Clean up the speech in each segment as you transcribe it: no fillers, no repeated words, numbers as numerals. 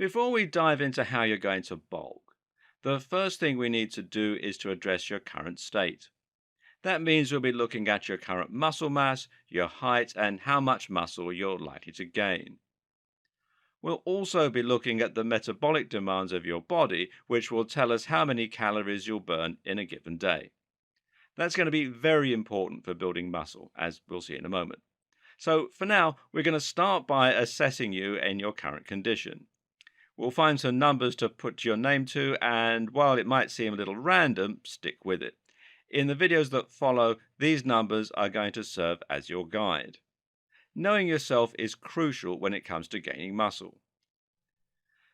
Before we dive into how you're going to bulk, the first thing we need to do is to address your current state. That means we'll be looking at your current muscle mass, your height, and how much muscle you're likely to gain. We'll also be looking at the metabolic demands of your body, which will tell us how many calories you'll burn in a given day. That's going to be very important for building muscle, as we'll see in a moment. So, for now, we're going to start by assessing you in your current condition. We'll find some numbers to put your name to, and while it might seem a little random, stick with it. In the videos that follow, these numbers are going to serve as your guide. Knowing yourself is crucial when it comes to gaining muscle.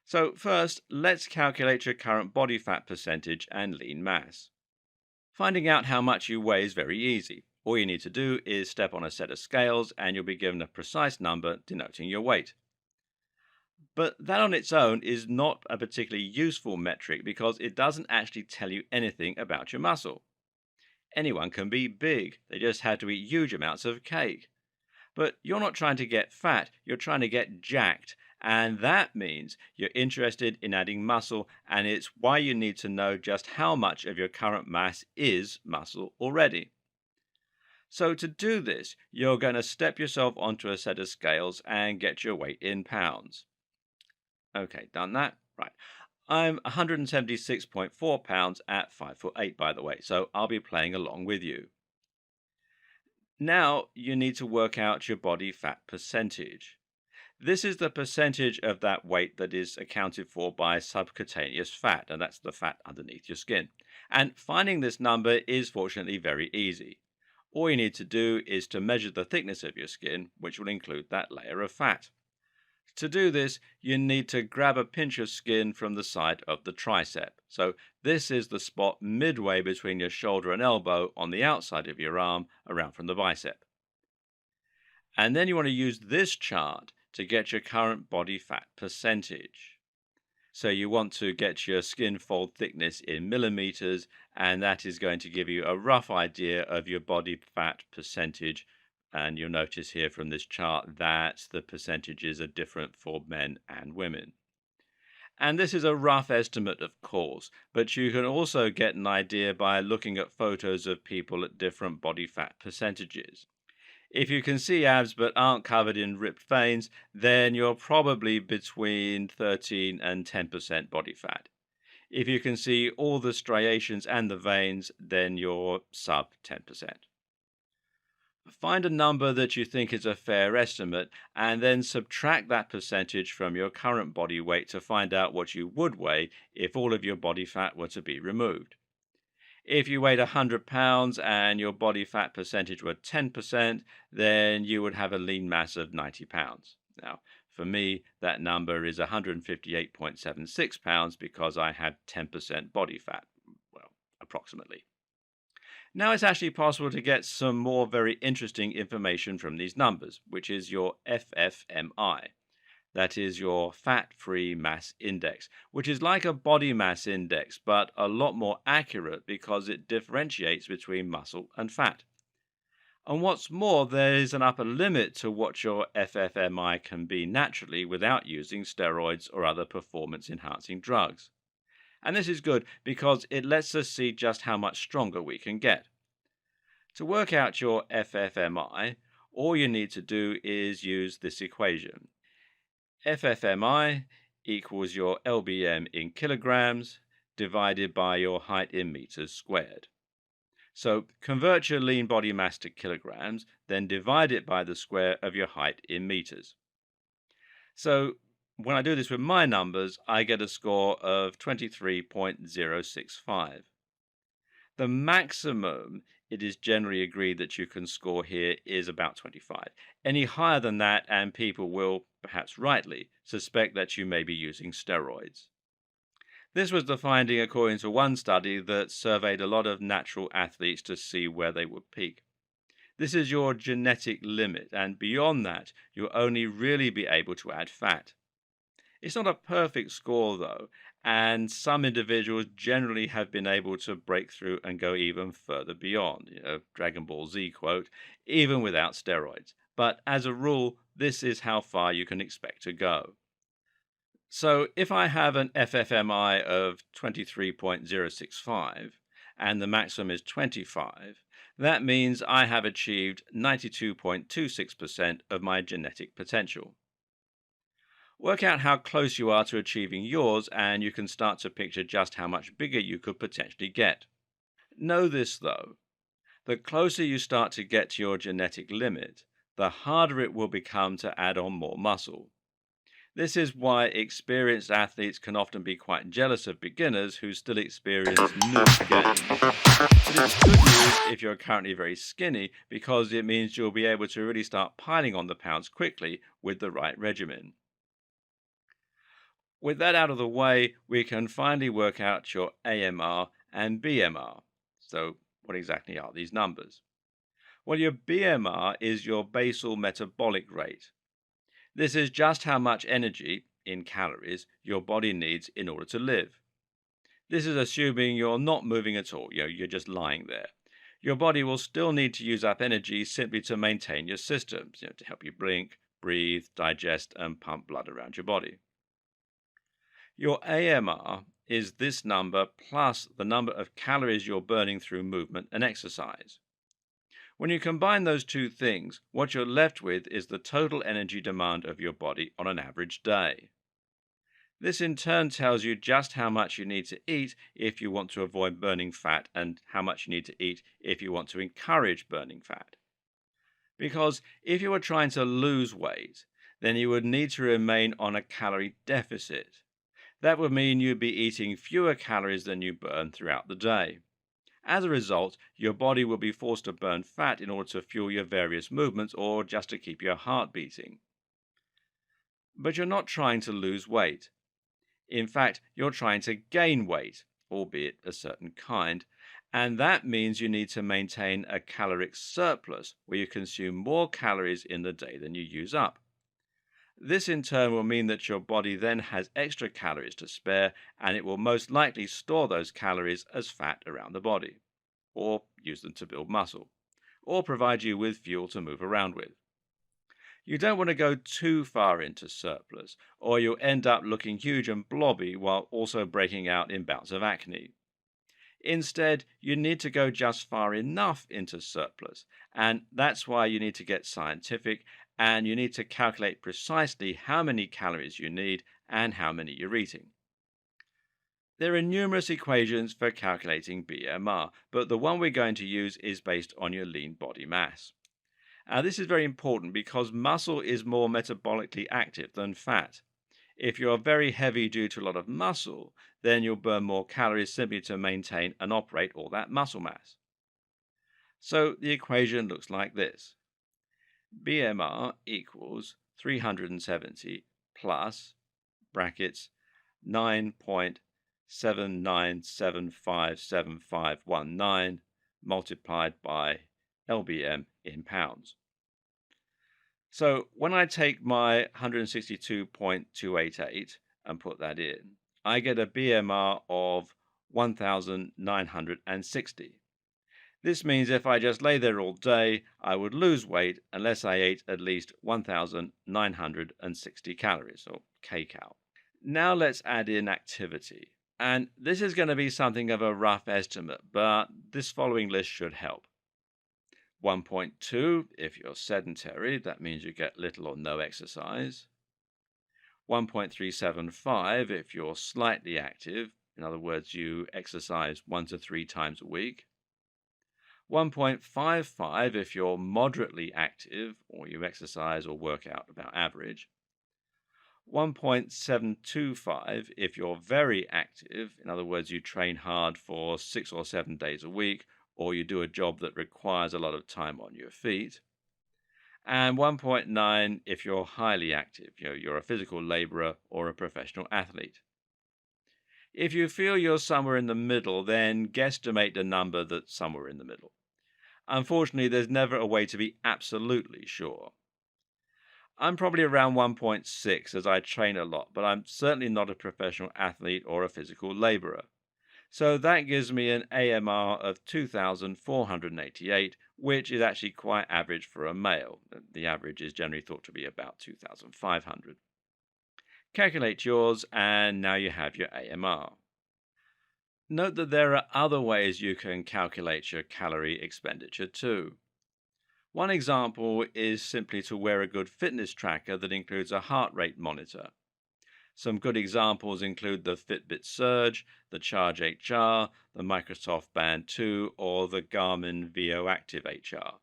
So first, let's calculate your current body fat percentage and lean mass. Finding out how much you weigh is very easy. All you need to do is step on a set of scales and you'll be given a precise number denoting your weight. But that on its own is not a particularly useful metric because it doesn't actually tell you anything about your muscle. Anyone can be big, they just have to eat huge amounts of cake. But you're not trying to get fat, you're trying to get jacked. And that means you're interested in adding muscle, and it's why you need to know just how much of your current mass is muscle already. So, to do this, you're going to step yourself onto a set of scales and get your weight in pounds. Okay, done that? Right. I'm 176.4 pounds at 5'8", by the way, so I'll be playing along with you. Now you need to work out your body fat percentage. This is the percentage of that weight that is accounted for by subcutaneous fat, and that's the fat underneath your skin. And finding this number is fortunately very easy. All you need to do is to measure the thickness of your skin, which will include that layer of fat. To do this, you need to grab a pinch of skin from the side of the tricep. So this is the spot midway between your shoulder and elbow on the outside of your arm, around from the bicep. And then you want to use this chart to get your current body fat percentage. So you want to get your skin fold thickness in millimeters, and that is going to give you a rough idea of your body fat percentage. And you'll notice here from this chart that the percentages are different for men and women. And this is a rough estimate, of course, but you can also get an idea by looking at photos of people at different body fat percentages. If you can see abs but aren't covered in ripped veins, then you're probably between 13 and 10% body fat. If you can see all the striations and the veins, then you're sub 10%. Find a number that you think is a fair estimate and then subtract that percentage from your current body weight to find out what you would weigh if all of your body fat were to be removed. If you weighed 100 pounds and your body fat percentage were 10%, then you would have a lean mass of 90 pounds. Now, for me, that number is 158.76 pounds because I had 10% body fat, well, approximately. Now it's actually possible to get some more very interesting information from these numbers, which is your FFMI. That is your fat-free mass index, which is like a body mass index, but a lot more accurate because it differentiates between muscle and fat. And what's more, there is an upper limit to what your FFMI can be naturally without using steroids or other performance-enhancing drugs. And this is good because it lets us see just how much stronger we can get. To work out your FFMI, all you need to do is use this equation. FFMI equals your LBM in kilograms divided by your height in meters squared. So convert your lean body mass to kilograms, then divide it by the square of your height in meters. So when I do this with my numbers, I get a score of 23.065. The maximum it is generally agreed that you can score here is about 25. Any higher than that, and people will, perhaps rightly, suspect that you may be using steroids. This was the finding according to one study that surveyed a lot of natural athletes to see where they would peak. This is your genetic limit, and beyond that, you'll only really be able to add fat. It's not a perfect score, though, and some individuals generally have been able to break through and go even further beyond, Dragon Ball Z quote, even without steroids. But as a rule, this is how far you can expect to go. So if I have an FFMI of 23.065 and the maximum is 25, that means I have achieved 92.26% of my genetic potential. Work out how close you are to achieving yours, and you can start to picture just how much bigger you could potentially get. Know this though, the closer you start to get to your genetic limit, the harder it will become to add on more muscle. This is why experienced athletes can often be quite jealous of beginners who still experience noob gains. But it's good news if you're currently very skinny because it means you'll be able to really start piling on the pounds quickly with the right regimen. With that out of the way, we can finally work out your AMR and BMR. So, what exactly are these numbers? Well, your BMR is your basal metabolic rate. This is just how much energy, in calories, your body needs in order to live. This is assuming you're not moving at all, you're just lying there. Your body will still need to use up energy simply to maintain your systems, to help you blink, breathe, digest, and pump blood around your body. Your AMR is this number plus the number of calories you're burning through movement and exercise. When you combine those two things, what you're left with is the total energy demand of your body on an average day. This in turn tells you just how much you need to eat if you want to avoid burning fat and how much you need to eat if you want to encourage burning fat. Because if you were trying to lose weight, then you would need to remain on a calorie deficit. That would mean you'd be eating fewer calories than you burn throughout the day. As a result, your body will be forced to burn fat in order to fuel your various movements or just to keep your heart beating. But you're not trying to lose weight. In fact, you're trying to gain weight, albeit a certain kind, and that means you need to maintain a caloric surplus where you consume more calories in the day than you use up. This in turn will mean that your body then has extra calories to spare, and it will most likely store those calories as fat around the body, or use them to build muscle, or provide you with fuel to move around with. You don't want to go too far into surplus, or you'll end up looking huge and blobby while also breaking out in bouts of acne. Instead, you need to go just far enough into surplus, and that's why you need to get scientific and you need to calculate precisely how many calories you need and how many you're eating. There are numerous equations for calculating BMR, but the one we're going to use is based on your lean body mass. This is very important because muscle is more metabolically active than fat. If you're very heavy due to a lot of muscle, then you'll burn more calories simply to maintain and operate all that muscle mass. So the equation looks like this. BMR equals 370 plus brackets 9.79757519 multiplied by LBM in pounds. So when I take my 162.288 and put that in, I get a BMR of 1960. This means if I just lay there all day, I would lose weight unless I ate at least 1960 calories, or kcal. Now let's add in activity. And this is going to be something of a rough estimate, but this following list should help. 1.2 if you're sedentary, that means you get little or no exercise. 1.375 if you're slightly active, in other words, you exercise 1 to 3 times a week. 1.55 if you're moderately active or you exercise or work out about average. 1.725 if you're very active, in other words, you train hard for 6 or 7 days a week, or you do a job that requires a lot of time on your feet. And 1.9 if you're highly active, you're a physical laborer or a professional athlete. If you feel you're somewhere in the middle, then guesstimate a number that's somewhere in the middle. Unfortunately, there's never a way to be absolutely sure. I'm probably around 1.6 as I train a lot, but I'm certainly not a professional athlete or a physical laborer. So that gives me an AMR of 2,488, which is actually quite average for a male. The average is generally thought to be about 2,500. Calculate yours, and now you have your AMR. Note that there are other ways you can calculate your calorie expenditure too. One example is simply to wear a good fitness tracker that includes a heart rate monitor. Some good examples include the Fitbit Surge, the Charge HR, the Microsoft Band 2, or the Garmin VO Active HR.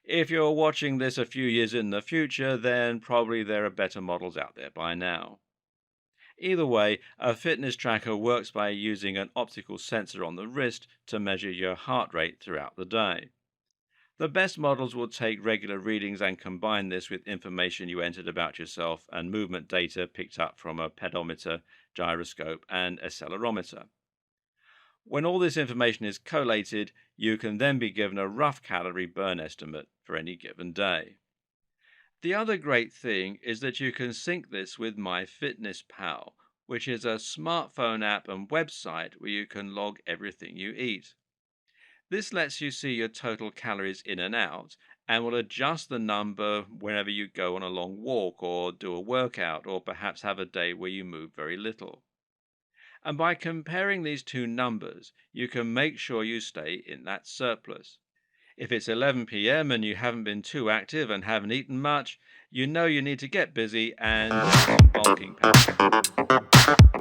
If you're watching this a few years in the future, then probably there are better models out there by now. Either way, a fitness tracker works by using an optical sensor on the wrist to measure your heart rate throughout the day. The best models will take regular readings and combine this with information you entered about yourself and movement data picked up from a pedometer, gyroscope, and accelerometer. When all this information is collated, you can then be given a rough calorie burn estimate for any given day. The other great thing is that you can sync this with MyFitnessPal, which is a smartphone app and website where you can log everything you eat. This lets you see your total calories in and out and will adjust the number whenever you go on a long walk or do a workout or perhaps have a day where you move very little. And by comparing these two numbers, you can make sure you stay in that surplus. If it's 11 p.m. and you haven't been too active and haven't eaten much, you know you need to get busy and do some bulking power.